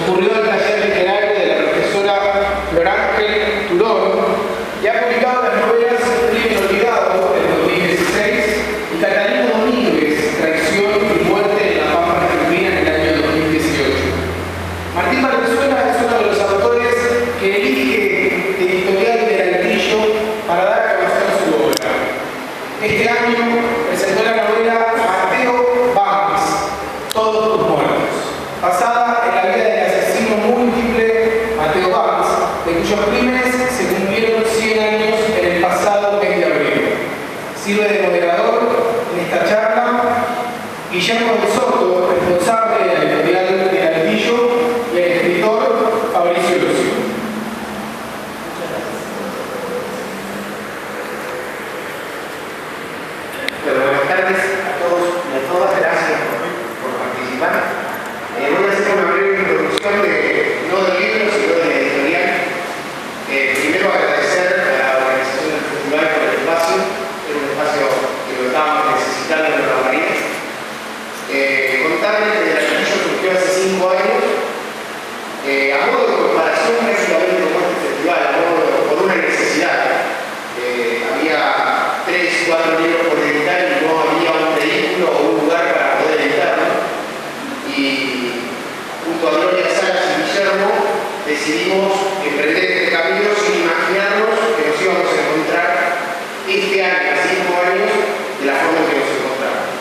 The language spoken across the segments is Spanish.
concurrió al taller literario de la profesora Florangel Turón y ha publicado las novelas Crimen Olvidado en 2016 y Catalina Domínguez, Traición y Muerte en la Pampa Argentina en el año 2018. Martín Valenzuela es uno de los autores que elige Editorial del Altillo para dar a conocer su obra. Este año presentó la novela Mateo Banks, Todos tus muertos, basada en la vida del asesino múltiple Mateo Banks, de cuyos crímenes se cumplieron 100 años en el pasado mes de abril. Sirve de moderador en esta charla Guillermo de Soto, responsable de la editorial del Altillo, y el escritor Fabricio Lucio. Buenas tardes a todos y a todas, gracias por participar. Voy a hacer una breve introducción no del libro, sino de la editorial. Primero agradecer a la organización del festival por el espacio, es un espacio que lo estábamos necesitando en la María. Contarles que el Altillo surgió hace 5 años, a modo de comparación prácticamente con este festival, por una necesidad. Había 3, 4 libros por editar y no había un vehículo o un lugar para poder editarlo. Y junto a Gloria Salas y Guillermo decidimos emprender este camino sin imaginarnos que nos íbamos a encontrar este año, a 5 años, de la forma en que nos encontramos.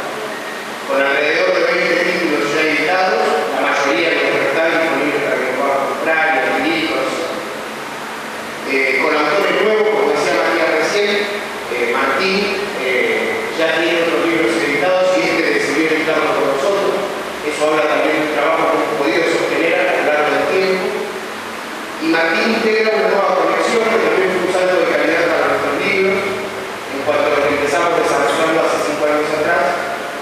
Con alrededor de 20 títulos ya editados, la mayoría de los están disponibles para que nos puedan comprar y adquirirlos. Con autores nuevos, como decía María recién, Martín ya tiene otros libros editados y decidió editarlos con nosotros. Eso habla también del trabajo que hemos podido sostener a lo largo del tiempo. Y Martín integra una nueva colección que también fue un salto de calidad para nuestros libros, en cuanto a lo que empezamos desarrollando hace 5 años atrás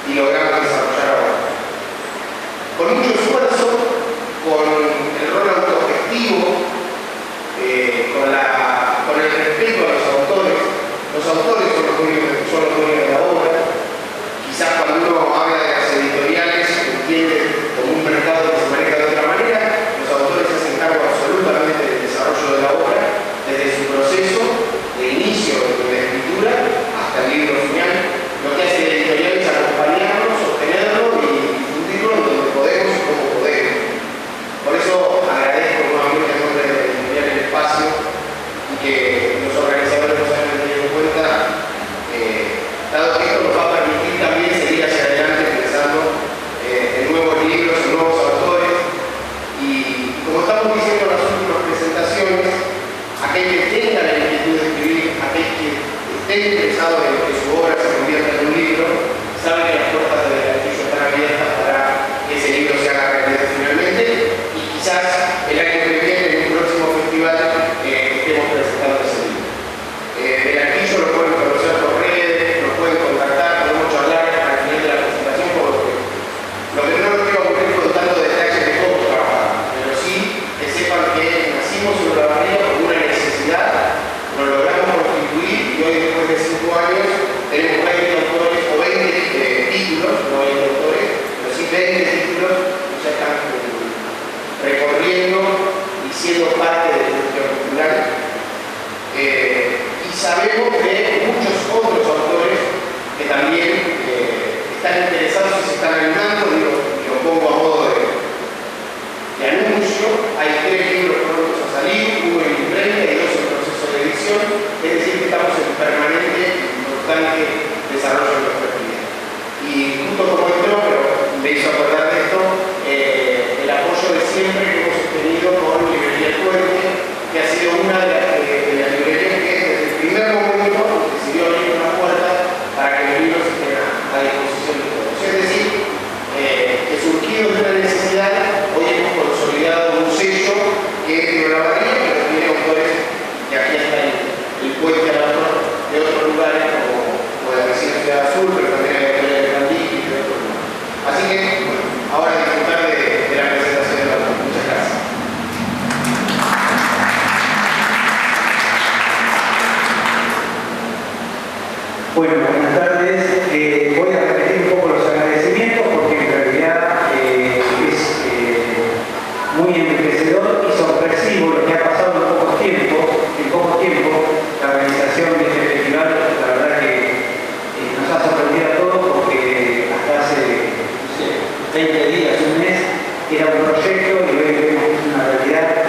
y logramos desarrollar ahora. Con mucho esfuerzo, con el rol autogestivo, con el respeto a los autores son los dueños de la obra. Quizás cuando uno habla de las editoriales, entiende como un mercado que se maneja de otra manera, los autores se hacen cargo absolutamente del desarrollo de la obra, desde su proceso de inicio de la escritura hasta el libro final. Lo que hace la editorial es acompañarnos, sostenerlo y difundirlo en donde podemos y como podemos. era un proyecto y hoy vemos que es una realidad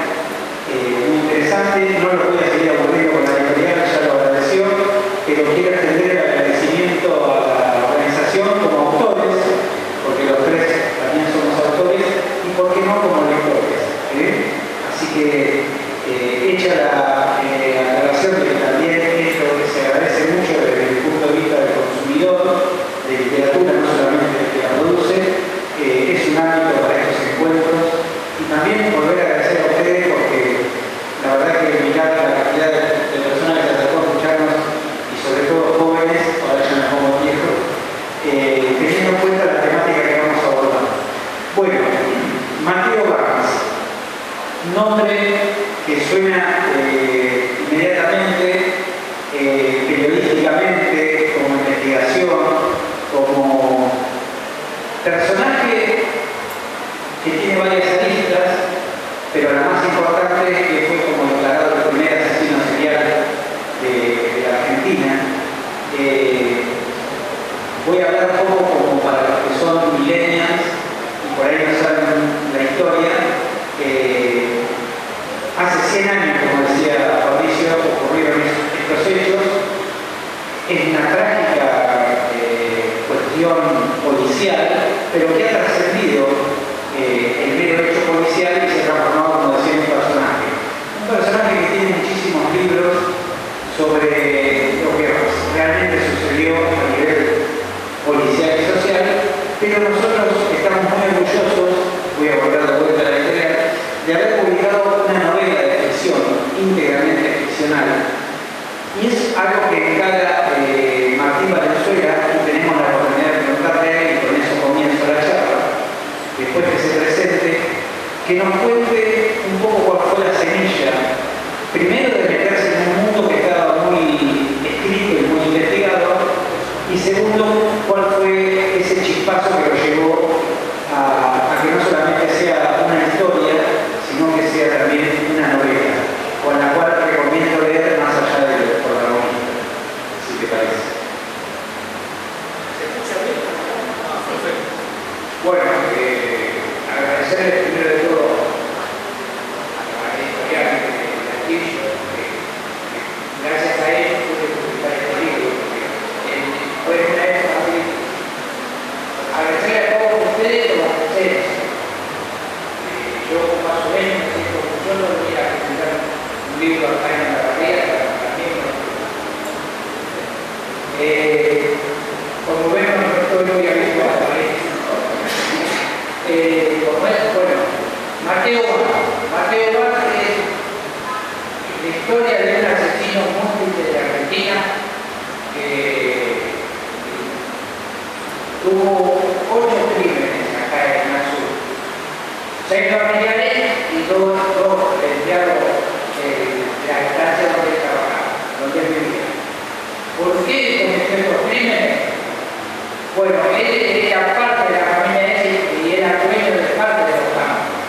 muy interesante. No lo voy a seguir aburriendo con la editorial, ya lo agradeció, pero quiero extender el agradecimiento a la organización como autores, porque los tres también somos autores, y por qué no como lectores. Así que, hecha la aclaración de que también esto que se agradece mucho desde el punto de vista del consumidor de literatura, no solamente del que la produce, es un ámbito para estos encuentros. Y también volver a agradecer a ustedes porque la verdad que mirar la cantidad de personas que se acercó a escucharnos y sobre todo jóvenes, ahora ya no somos viejos, teniendo en cuenta la temática que vamos a abordar. Bueno, Mateo Barnes, nombre que suena inmediatamente periodísticamente, como investigación, como personaje que tiene varias aristas, pero la más importante es que fue como declarado el primer asesino serial de la Argentina. Voy a hablar un poco como para los que son millennials y por ahí no saben la historia. Hace 100 años, como decía Fabricio, ocurrieron estos hechos. Es una trágica cuestión policial, pero que ha trascendido el mero hecho policial y se ha transformado, como decía, en un personaje. Un personaje que tiene muchísimos libros sobre lo que realmente sucedió a nivel policial y social, pero nosotros estamos muy orgullosos, voy a volver de vuelta a la editorial, de haber publicado una novela de ficción, íntegramente ficcional. Y es algo que encara Martín Valenzuela, y tenemos la oportunidad de preguntarle a él, y con eso comienzo la charla, después que se presente, que nos cuente un poco cuál fue la semilla, primero de meterse en un mundo que estaba muy escrito y muy investigado, y segundo, cuál fue ese chispazo que lo llevó a que no solamente sea una historia, sino que sea también una novela, con la cual recomiendo leer más allá del protagonista, si te parece. ¿Se escucha bien? Perfecto. Bueno, agradecerles primero de todo a la editorial de Castillo, gracias a él pude publicar este libro, porque fue una época muy difícil. Agradecerle a todos ustedes por las presencias. Yo más o menos me siento orgulloso de ir a presentar un libro acá en la barriga, también como ven, no estoy muy habituado a esto. Bueno, Mateo Barnes es la historia de un asesino múltiple de Argentina que tuvo 8 crímenes acá en el sur. 6 familiares y 2 empleados de la estancia donde trabajaba, donde vivía. ¿Por qué cometió estos crímenes? Bueno, él era parte de la familia y era dueño de parte de los campos.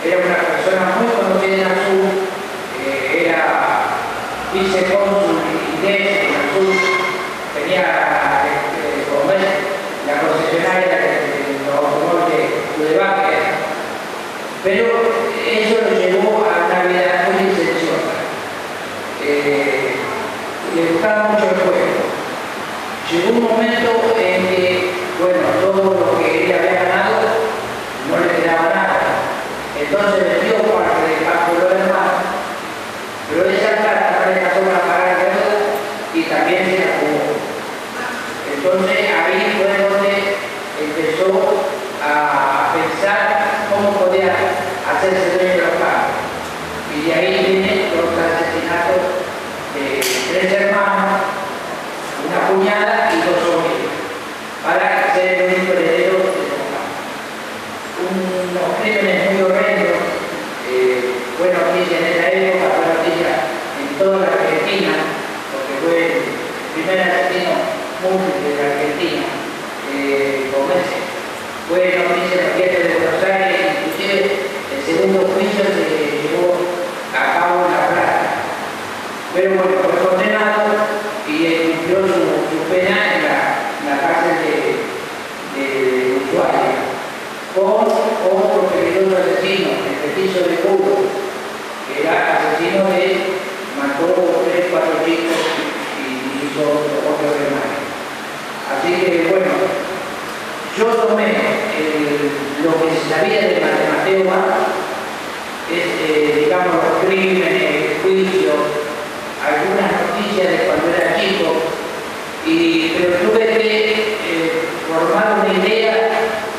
Era una persona muy conocida en el sur, era vicecónsul en el sur, tenía la concesionaria de los automóviles de Baker, pero eso lo llevó a una vida muy licenciosa. Le gustaba mucho el juego. Llegó un momento en que, bueno, todo lo que él había ganado no le quedaba nada. Entonces vendió parte del campo de los hermanos, pero esa plata no le alcanzó para pagar el deuda y también se la jugó. Entonces ahí fue donde empezó a pensar cómo podía hacerse dueño de los campos. Y de ahí vienen los asesinatos de 3 hermanos, una cuñada y 2 sobrinos, para ser el único heredero de los campos. Unos crímenes muy horrendos, fue noticia en esa época, fue noticia en toda la Argentina, porque fue el primer asesino múltiple de la Argentina. Fue noticia en los diarios de Buenos Aires, inclusive el segundo juicio se llevó a cabo en La Plata. Pero bueno, fue condenado y cumplió su pena en la cárcel de Ushuaia, con otro peligroso asesino, el petiso de Cuba, que era asesino mató 3, 4 chicos y hizo otro remate. Así que bueno, yo tomé lo que se sabía de Mateo Vaz, es, digamos, los crímenes, el juicio, algunas noticias de cuando era chico, pero tuve que formar una idea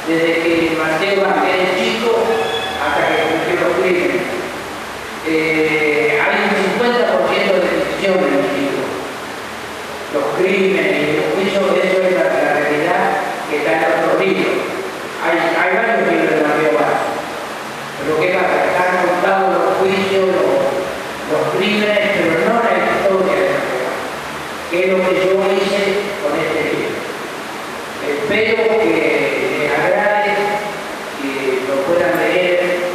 desde que Mateo Vaz era chico hasta que cometió los crímenes. Hay un 50% de ficción en el libro. Los crímenes y los juicios, eso es la realidad que está en otros libros. Hay varios libros de Mateo Vaz. Pero que están contados los juicios, los crímenes, pero no la historia de Mateo Vaz, que es lo que yo hice con este libro. Espero que les agrade, que lo puedan leer.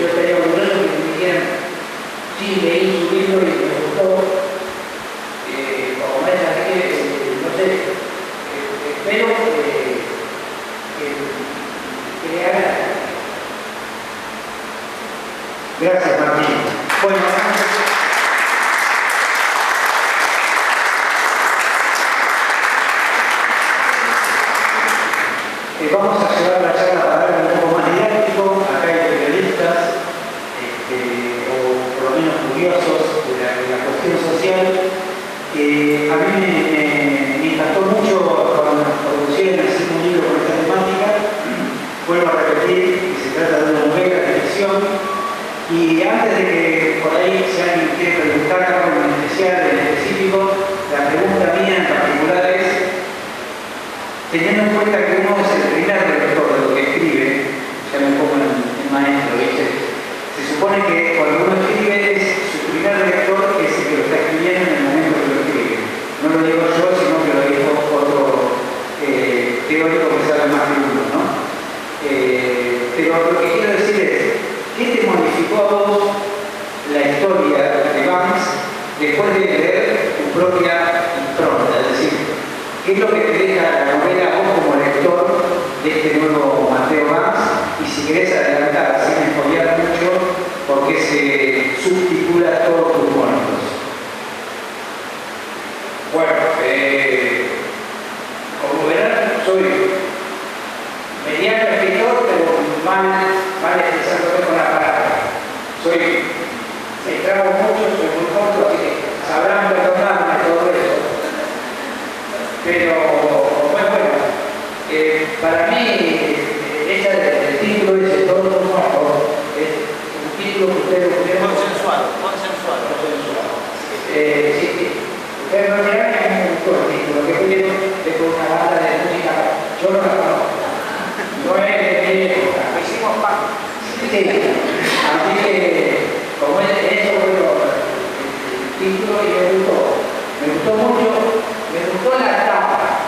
Yo estaría orgulloso que me dijeran, sí, leí su libro y me gustó. Como es así, no sé, espero que le agrade. Gracias, Martín. Bueno, vamos a llevar la charla para dar un poco más didáctico. Acá hay periodistas, o por lo menos curiosos de la cuestión social. A mí me impactó mucho cuando nos propusieron hacer un libro con esta temática. Vuelvo a repetir que se trata de una novela de ficción. Y antes de que por ahí si alguien quiere preguntar algo en especial, en específico, la pregunta mía en particular es, teniendo en cuenta que uno es el primer lector de lo que escribe, ya me pongo en maestro, ¿viste? Se supone que cuando uno escribe, su primer lector es el que lo está escribiendo en el momento que lo escribe. No lo digo yo, sino que lo dijo otro teórico que sabe más que uno, ¿no? Pero lo que quiero decir es, ¿qué te modificó a vos la historia de Vaz después de leer tu propia impronta? Es decir, ¿qué es lo que te deja la novela vos como lector de este nuevo Mateo Vaz? Y si querés adelantar, sin spoilear mucho, ¿por qué se subtitula Todos tus muertos? Bueno, como verán, soy mediano escritor, pero mal expresándome con la palabra. Me trago mucho, soy muy corto, así que sabrán perdonarme todo eso. Pero, bueno, para mí, el título ese, Todos los muertos, es un título que ustedes lo pudieron... Consensuado. Sí. Ustedes no dirán que me gustó el título, que pudieron es con una banda de música, yo no la conozco. No es de mi época, lo hicimos pan. Sí. Así que, como es eso, bueno, el título y me gustó mucho, me gustó la tapa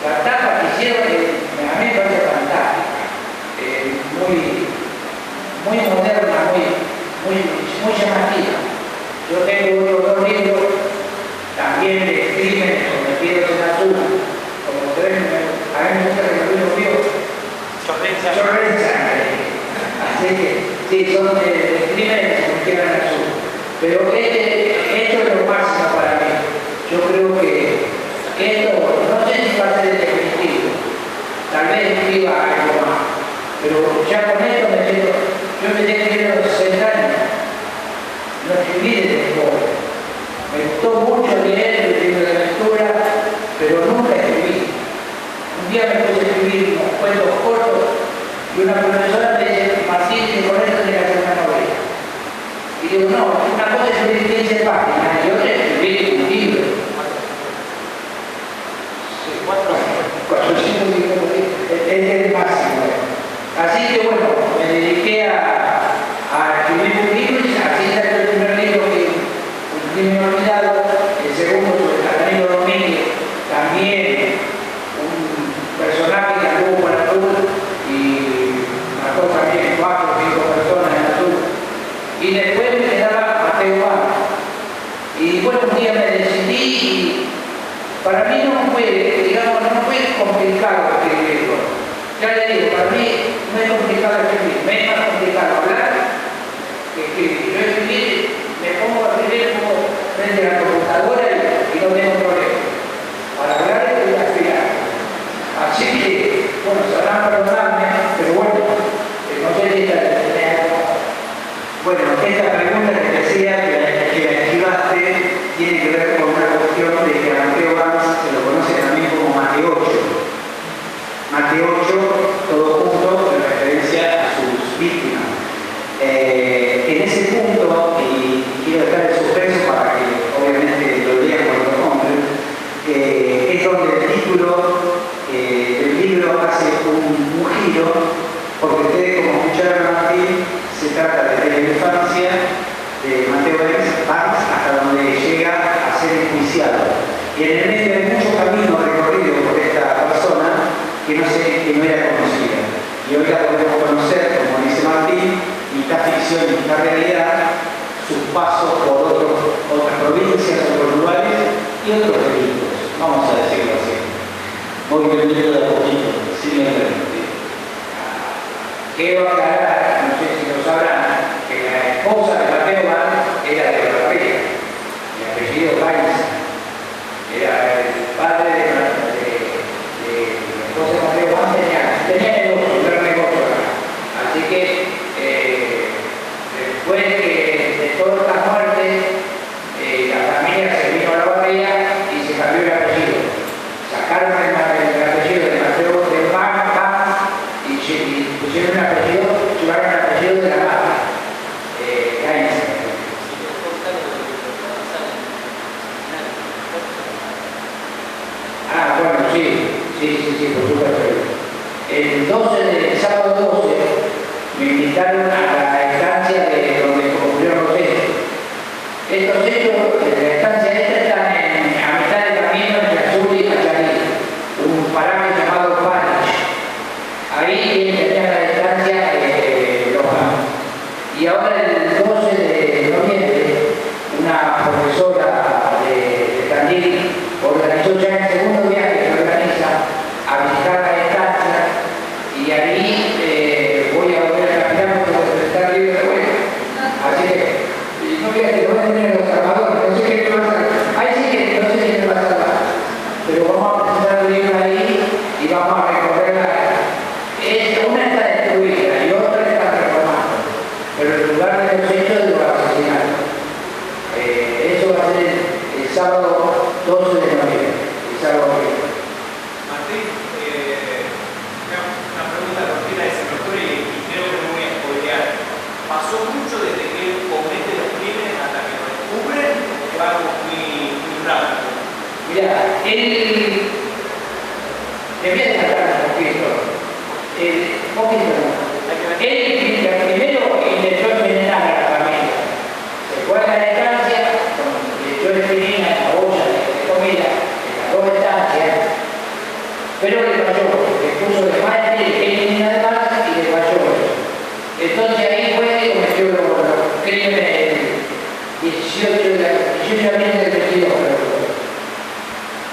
que hicieron, a mí me parece fantástica, muy moderna, muy llamativa. Yo tengo otros 2 libros también de crímenes cometidos en azul, como ustedes, a mí me gusta que los libros míos chorren sangre. Así que, sí, son de crímenes que se cometieron en azul. Pero esto es lo máximo para mí. Yo creo que esto, no sé si va a ser definitivo, tal vez escriba algo más, pero ya con esto me siento, yo empecé a escribir a los 60 años, no escribí desde joven. Me gustó mucho leer el libro de lectura, pero nunca escribí. Un día me puse a escribir unos cuentos cortos y una profesora me dice, Martín, que con esto tenés que hacer una novela. Y digo, no, una cosa es escribir 15 páginas y otra es escribir un libro. 450 libros, es el máximo. Así que bueno, me dediqué a escribir un libro y así salió el primer libro, que Un crimen olvidado, el segundo sobre Catalino Domínguez, también un personaje que anduvo por azul y mató también 4 o 5 personas en azul. Y después me quedaba Mateo Vaz. Y bueno, un día me decidí y para mí no fue, digamos, no fue complicado escribirlo. Ya le digo, para mí no es complicado escribir, me es más complicado hablar que escribir. Yo escribir, me pongo a escribir frente a la computadora y no tengo problema. Para hablar estoy a aspirar. Así que, bueno, sabrán perdonarme, pero bueno, no sé si tener algo. Bueno, esta pregunta que decía que la esquivaste tiene que ver con una cuestión de que a Mateo Banks se lo conoce también como Mateo 8. Mateo 8, todo junto en referencia a sus víctimas. En ese punto, y quiero dejar el suspenso para que obviamente lo lean cuando lo compren, es donde el título del libro hace un giro, porque ustedes, como escucharon a Martín, se trata desde la infancia de Mateo Banks hasta donde llega a ser enjuiciado. Y en el medio hay mucho camino recorrido por esta persona que no era conocida. Y hoy la podemos conocer, como dice Martín, mitad ficción y mitad realidad, sus pasos por otras provincias, otros lugares y otros delitos. Vamos a decirlo así. Voy vendiendo de a poquito, sin permitir. Quiero aclarar, no sé si lo sabrán, que la esposa de Mateo Banks era de la Ría, el apellido Banks. Era el padre de la esposa de Mateo Banks, tenía negocio, un gran negocio acá. Así que después de todas las muertes, la familia se vino a la barriga y se cambió el apellido. Sacaron el apellido de Mateo de Banks y pusieron el apellido, llevaron el apellido de la madre. Bueno, sí, por supuesto. El sábado 12, me invitaron a la estancia de donde ocurrieron los hechos. Estos hechos, la estancia esta están a mitad de camino entre Azul y Cacharí, un paraje llamado Panich. Ahí tenía la estancia Loja. Y ahora el 12 de noviembre, una profesora de Tandil organizó ya el segundo viaje que organiza a visitar la estancia y ahí voy a volver a caminar porque estar libre de vuelta. Así que no voy a tener los armadores, no sé qué me va a salvar. Ahí sí que no sé qué me va a salvar. Pero vamos a presentar el libro ahí y vamos a recorrerla. Una está destruida y otra está reformando. Pero el lugar de los hechos de los asesinatos. Eso va a ser el sábado 12 de noviembre. Martín, una pregunta cortita de ese doctor y creo que no voy a spoilear. ¿Pasó mucho desde que él comete los crímenes hasta que lo descubren o fue algo muy rápido? Mira, él debía de matar un poquito. Él primero intentó envenenar a la familia. Se fue a la estancia, le echó espirina en la olla de comida, en las dos estancias, pero le falló, le puso de madre, espirina de más y le falló. Entonces ahí fue que cometió los crímenes el 18 de abril del 22.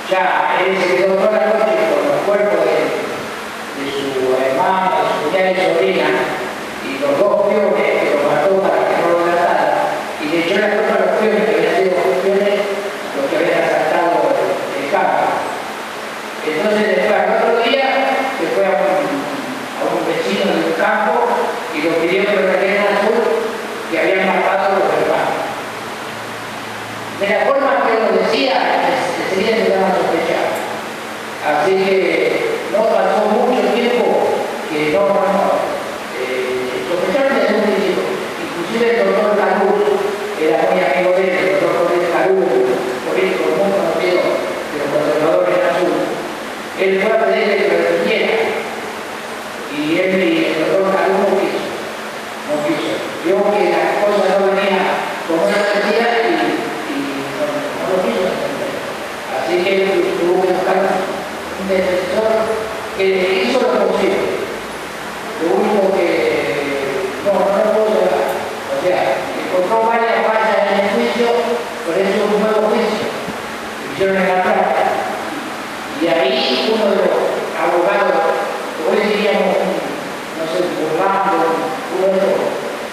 Ya él se quedó toda la noche con los cuerpos de su hermana, de su cuñada y sobrina, y los dos piones que lo mató para que no lo matara, y le echó la culpa a los piones que habían sido los piones los que habían asaltado el campo. Entonces después al otro día se fue a un vecino del campo y lo pidió que lo trajeran al sur que habían matado a los hermanos. De la forma que lo decía, enseguida se daban a sospechar. Así que no pasó mucho tiempo que sospecharon desde un principio.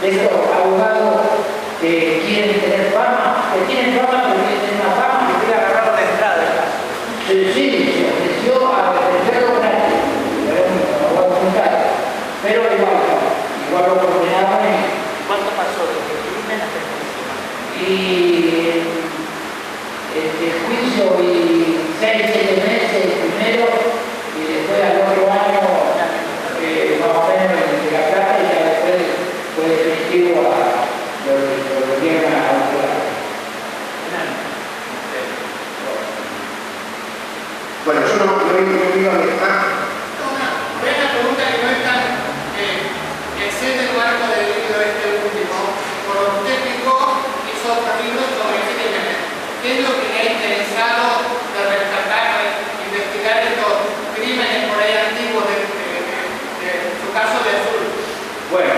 de estos abogados que quieren tener fama, que tienen fama, pero quieren tener una fama. Y fui a agarrarlo de entrada del caso. Sí, se ofreció a defenderlo gratis, era un abogado muy caro, pero igual lo condenaban ¿Cuánto pasó desde el crimen hasta el juicio? y el juicio y 6-7 meses primero y después al otro año más o menos de la plata y ya después fue definitivo a lo volvieron a autorar. Bueno, yo no iba a meter. Una pregunta que no es tan que excede el marco del libro este último. Por lo que usted explicó, hizo otro libro sobre ese crimen. ¿Qué es lo que le ha interesado de rescatar, de investigar estos crímenes por ahí antiguos de su caso de Azul? Bueno,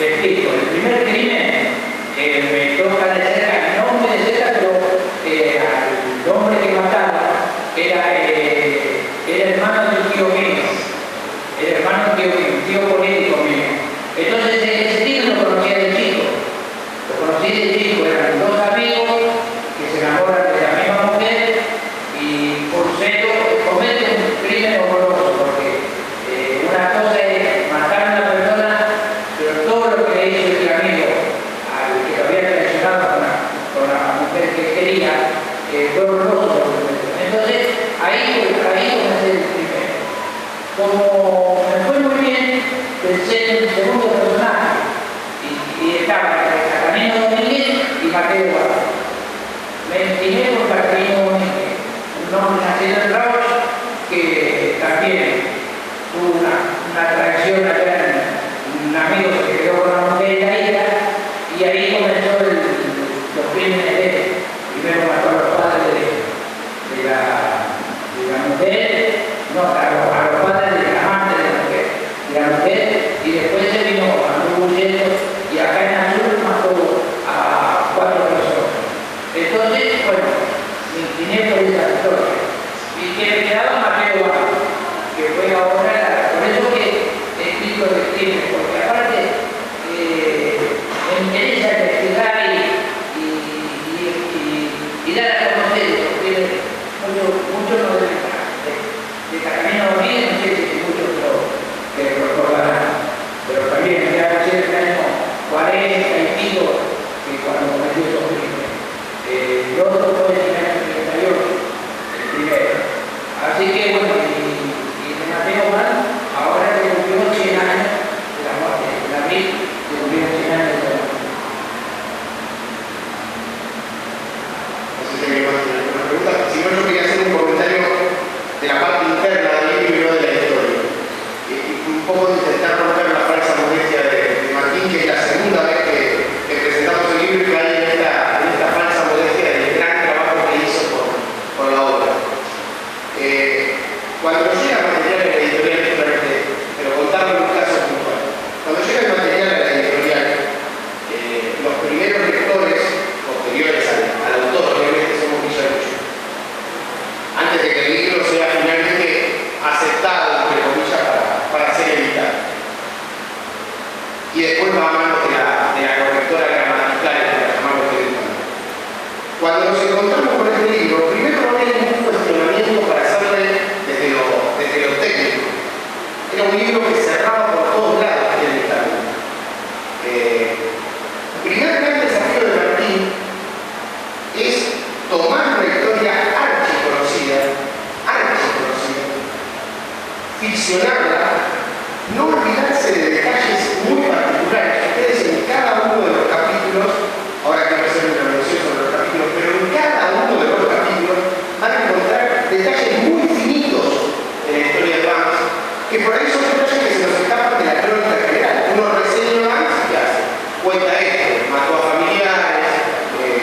te explico. El primer crimen me toca de cerca, no muy de cerca, pero al hombre que mataba era hermano de un tío mío. Era hermano de un tío político mío. Entonces ese tío lo conocía de chico. Lo conocí de chico, eran dos amigos que se enamoran de la misma mujer y por cierto cometen un crimen horroroso porque una cosa es matar a una persona, pero todo lo que le hizo el amigo al que lo había traicionado con la mujer que quería fue horroroso. Entonces ahí comencé el crimen. Como me fue muy bien, pensé en el segundo personaje y estaba Catalino Domínguez y Mateo Guarda. Me incliné por Catalino Domínguez, un hombre nacido en Rauch que también tuvo una traición allá, un amigo que se quedó con la mujer en la isla y ahí comenzó los crímenes de él. Primero mató a los padres de la mujer, no, a los padres de la amante de la mujer, y después se vino a huyendo y acá en Azul mató a 4 personas. Entonces, bueno, me incliné por esa historia. Y que me quedaba Mateo Guarda, que fue ahora, por eso que explico el crimen, porque aparte me interesa investigar y dar a conocer eso, porque muchos no deben de Catalino Domínguez, no sé si muchos lo recordarán, pero también ya hace el año 40 y pico que cuando cometió esos crímenes. El otro fue en el año 38, el primero. Así que bueno, y me Mateo Guarda, ahora que cumplió 100 años de la muerte, en abril que cumplió 100 años de la muerte. No sé si me iba a hacer alguna pregunta. Si no, yo quería hacer un comentario de la parte interna del libro y no de la historia. Un poco de intentar romper la falsa modestia de Martín, que es la segunda vez que presentamos el libro y que hay en esta falsa modestia del gran trabajo que hizo por la obra. Cuando llega material en la editorial, pero contarlo en un caso puntual. Cuando llega el material en la editorial, los primeros lectores posteriores al autor, obviamente somos Villarucho, antes de que el libro sea finalmente aceptado, entre comillas, para ser editado. Y después va a manos de la correctora gramatical, que la llamamos directamente. Cuando nos encontramos con este libro, primero no hay ningún cuestionamiento para hacerle desde lo técnico. Era un libro que cerraba por todos lados directamente. El primer gran desafío de Martín es tomar una historia archiconocida, ficcionarla, no olvidarse de detalles muy particulares. Ustedes en cada uno de los capítulos, ahora quiero hacer una mención sobre los capítulos, pero en cada uno de los capítulos van a encontrar detalles muy finitos en la historia de Banks, que por ahí son detalles que se nos escapan de la crónica general. Uno reseña a Banks y hace, cuenta esto, mató a familiares,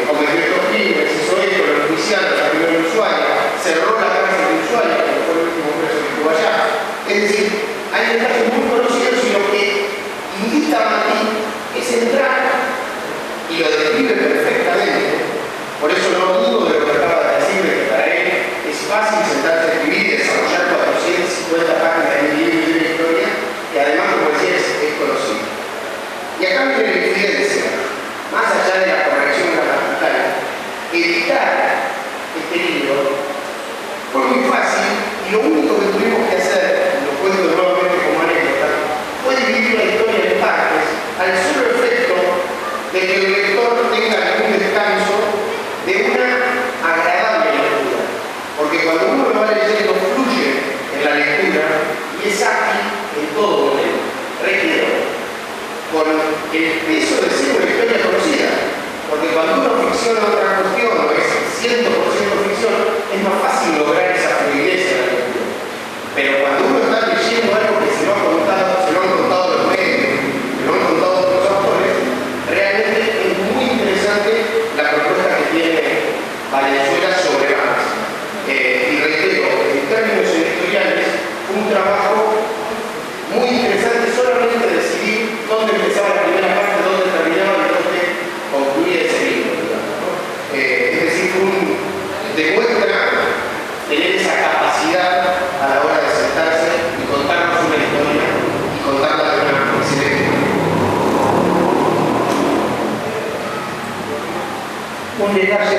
cometió estos crímenes, hizo esto, lo enjuiciaron, salió en Ushuaia, cerró la cárcel de Ushuaia, que fue el último preso que estuvo allá. Es decir, hay detalles muy conocidos y lo que invita a Martín es entrar y lo describe perfectamente. Por eso no dudo de lo que acaba de decir, de que para él es fácil sentarse a escribir y desarrollar 450 páginas de un libro y de una historia, que además, como decía, es conocido. Y Y acá viene la influencia, más allá de la corrección gramatical, editar este libro fue muy fácil y lo único que tuvimos que hacer, lo cuento nuevamente como anécdota, fue dividir la historia en partes al solo efecto de que el lector tenga algún descanso de una agradable lectura. Porque cuando uno lo va leyendo fluye en la lectura y es ágil en todo momento. Requiero, con el peso de ser una historia conocida. Porque cuando uno ficciona otra cuestión o es 100% ficción, es más fácil lograr esa fluidez en la lectura. Pero cuando uno está leyendo algo que se lo han contado los medios, se lo han contado otros autores, realmente es muy interesante la propuesta que tiene Valenzuela sobre Marx. Y reitero, en términos editoriales, fue un trabajo muy interesante solamente decidir dónde empezaba la primera parte, dónde terminaba y dónde concluía ese libro, digamos, ¿no? Es decir, demuestra tener esa capacidad a la hora de sentarse y contarnos una historia y contarla de una excelente manera. Un detalle